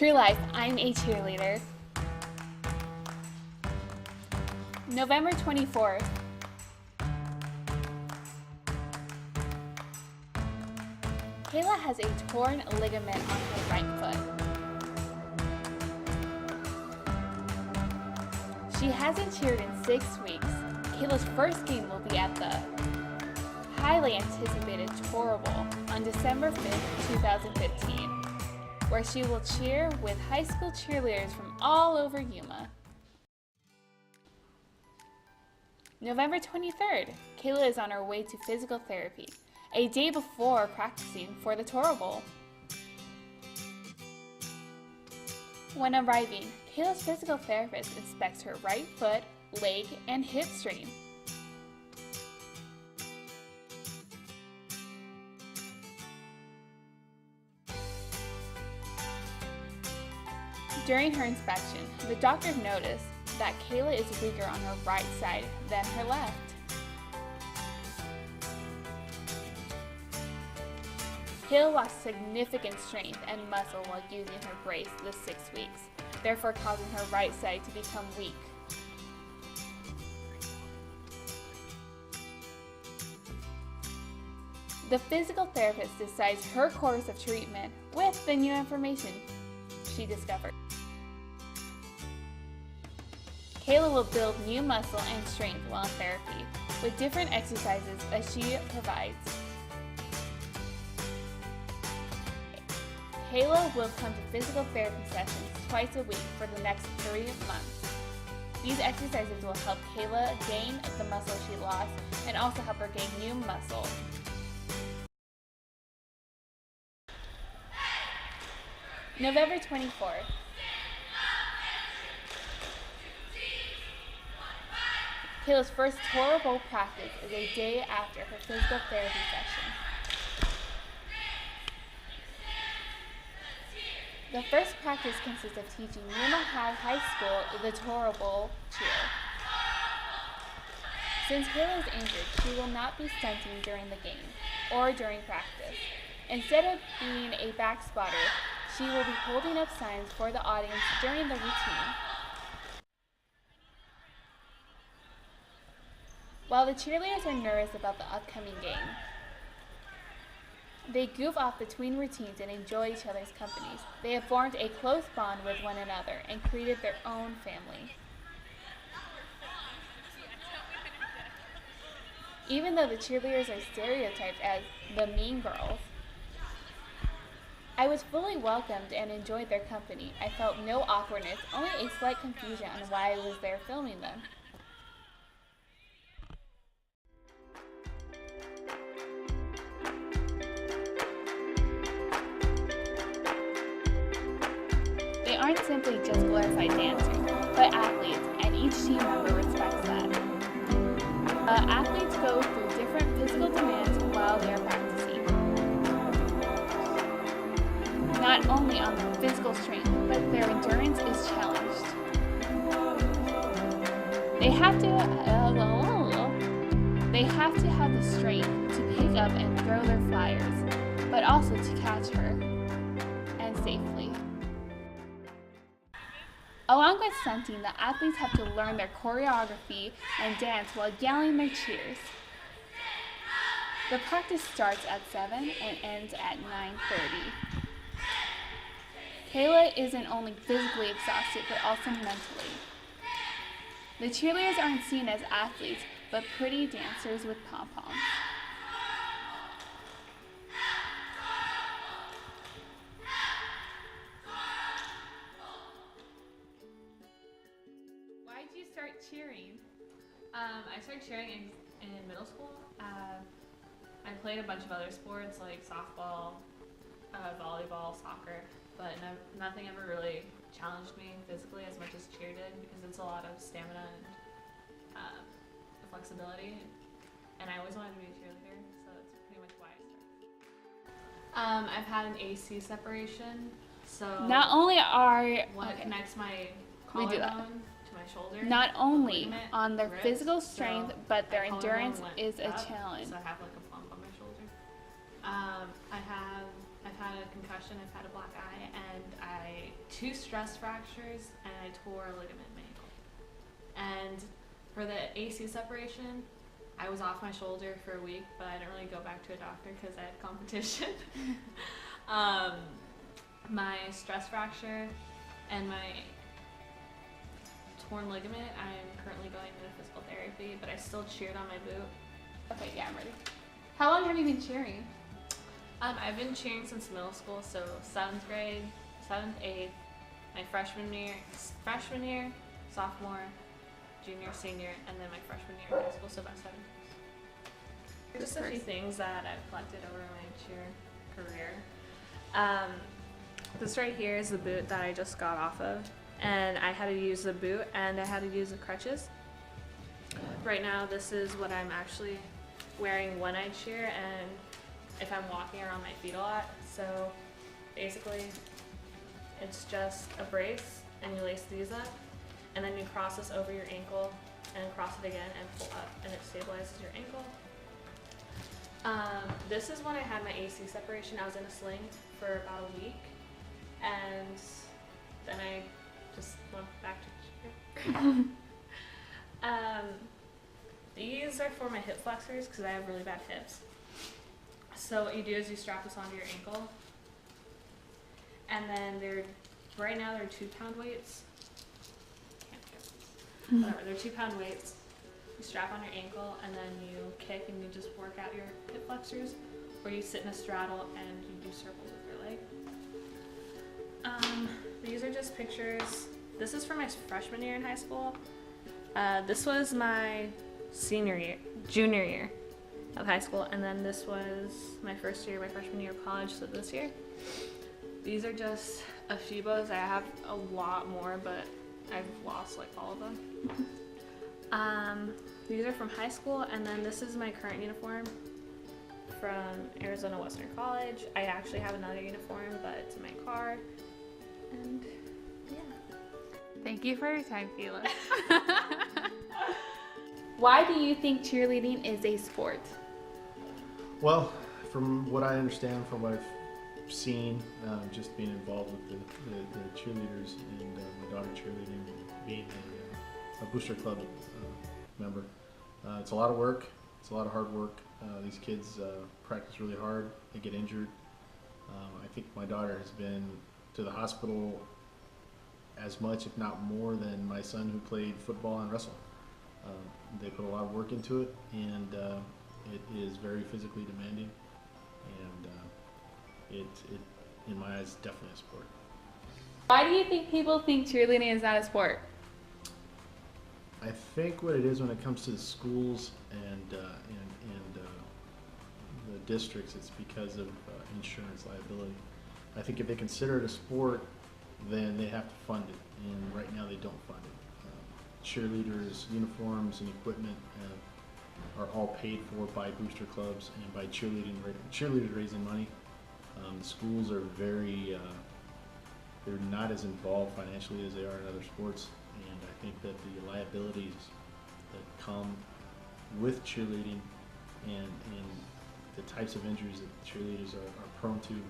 True life, I'm a cheerleader. November 24th. Kayla has a torn ligament on her right foot. She hasn't cheered in 6 weeks. Kayla's first game will be at the highly anticipated Torable on December 5th, 2015, where she will cheer with high school cheerleaders from all over Yuma. November 23rd, Kayla is on her way to physical therapy, a day before practicing for the Torable. When arriving, Kayla's physical therapist inspects her right foot, leg, and hip strain. During her inspection, the doctor noticed that Kayla is weaker on her right side than her left. Kayla lost significant strength and muscle while using her brace this 6 weeks, therefore causing her right side to become weak. The physical therapist decides her course of treatment with the new information she discovered. Kayla will build new muscle and strength while in therapy with different exercises that she provides. Kayla will come to physical therapy sessions twice a week for the next 3 months. These exercises will help Kayla gain the muscle she lost and also help her gain new muscle. November 24th. Kayla's first Torable practice is a day after her physical therapy session. The first practice consists of teaching Yuma High School the Torable cheer. Since Kayla is injured, she will not be stunting during the game or during practice. Instead of being a back spotter, she will be holding up signs for the audience during the routine. While the cheerleaders are nervous about the upcoming game, they goof off between routines and enjoy each other's companies. They have formed a close bond with one another and created their own family. Even though the cheerleaders are stereotyped as the mean girls, I was fully welcomed and enjoyed their company. I felt no awkwardness, only a slight confusion on why I was there filming them. They aren't simply just glorified dancers, but athletes, and each team member respects that. Athletes go through different physical demands while they're practicing. Not only on their physical strength, but their endurance is challenged. They have to have the strength to pick up and throw their flyers, but also to catch her, and safely. Along with stunting, the athletes have to learn their choreography and dance while yelling their cheers. The practice starts at 7 and ends at 9:30. Kayla isn't only physically exhausted, but also mentally. The cheerleaders aren't seen as athletes, but pretty dancers with pom-poms. Why did you start cheering? I started cheering in middle school. I played a bunch of other sports like softball, volleyball, soccer, but nothing ever really challenged me physically as much as cheer did because it's a lot of stamina and flexibility. And I always wanted to be a cheerleader, so that's pretty much why I started. I've had an AC separation, so Not only are what connects my collarbone to my shoulder. Not only ligament, on their wrist, physical strength, so but their my collarbone endurance went is a up, challenge. So I have like a bump on my shoulder. I've had a concussion concussion, I've had a black eye, and two stress fractures, and I tore a ligament in my ankle. And for the AC separation, I was off my shoulder for a week, but I didn't really go back to a doctor because I had competition. My stress fracture and my torn ligament, I'm currently going into physical therapy, but I still cheered on my boot. Okay, yeah, I'm ready. How long have you been cheering? I've been cheering since middle school, so 7th grade, 7th, 8th, my freshman year, sophomore, junior, senior, and then my freshman year in high school, so about 7 years. Just a few things that I've collected over my cheer career. This right here is the boot that I just got off of, and I had to use the boot and I had to use the crutches. Right now, this is what I'm actually wearing when I cheer and if I'm walking around my feet a lot. So basically, it's just a brace and you lace these up and then you cross this over your ankle and cross it again and pull up and it stabilizes your ankle. This is when I had my AC separation. I was in a sling for about a week and then I just went back to cheer. These are for my hip flexors because I have really bad hips. So what you do is you strap this onto your ankle, and then right now they're 2-pound weights. Whatever, they're 2-pound weights. You strap on your ankle, and then you kick, and you just work out your hip flexors, or you sit in a straddle and you do circles with your leg. These are just pictures. This is from my freshman year in high school. This was my junior year of high school, and then this was my first year, my freshman year of college, so this year. These are just a few bows. I have a lot more, but I've lost like all of them. These are from high school, and then this is my current uniform from Arizona Western College. I actually have another uniform, but it's in my car, and yeah. Thank you for your time, Felix. Why do you think cheerleading is a sport? Well, from what I understand, from what I've seen, just being involved with the cheerleaders and my daughter cheerleading, being a booster club member, it's a lot of work. It's a lot of hard work. These kids practice really hard. They get injured. I think my daughter has been to the hospital as much, if not more, than my son who played football and wrestled. They put a lot of work into it, and it is very physically demanding, and it in my eyes, definitely a sport. Why do you think people think cheerleading is not a sport? I think what it is when it comes to the schools and the districts, it's because of insurance liability. I think if they consider it a sport, then they have to fund it, and right now they don't fund it. Cheerleaders' uniforms and equipment are all paid for by booster clubs and by cheerleaders raising money. The schools are they're not as involved financially as they are in other sports, and I think that the liabilities that come with cheerleading and the types of injuries that cheerleaders are prone to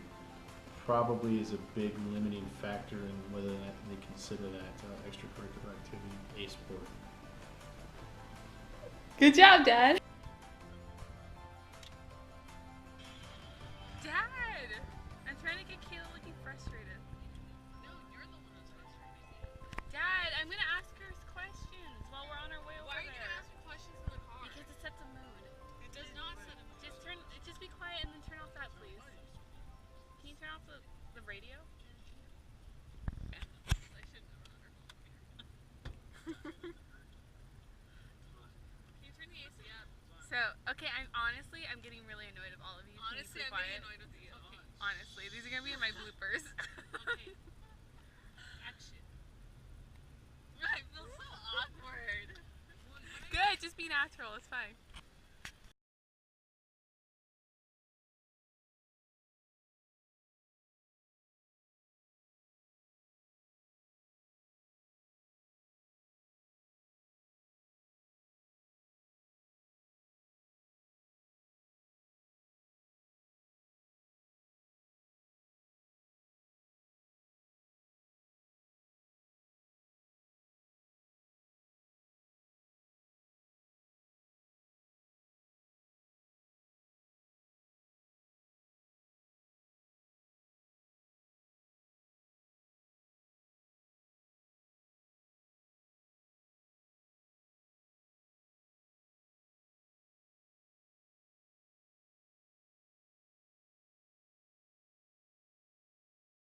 probably is a big limiting factor in whether or not they consider that extracurricular activity a sport. Good job, Dad. Dad! I'm trying to get Kayla looking frustrated. No, you're the one that's frustrated. Dad, I'm gonna ask her questions while we're on our way over Why are you there. gonna ask me questions in the car? Because it sets a mood. It does not set a mood. Just be quiet and then turn off that, please. Can you turn off the radio? I should never let her home here. Can you turn the AC up? So, okay, I'm getting really annoyed with all of you. Can you Honestly, be I'm quiet? getting annoyed with you.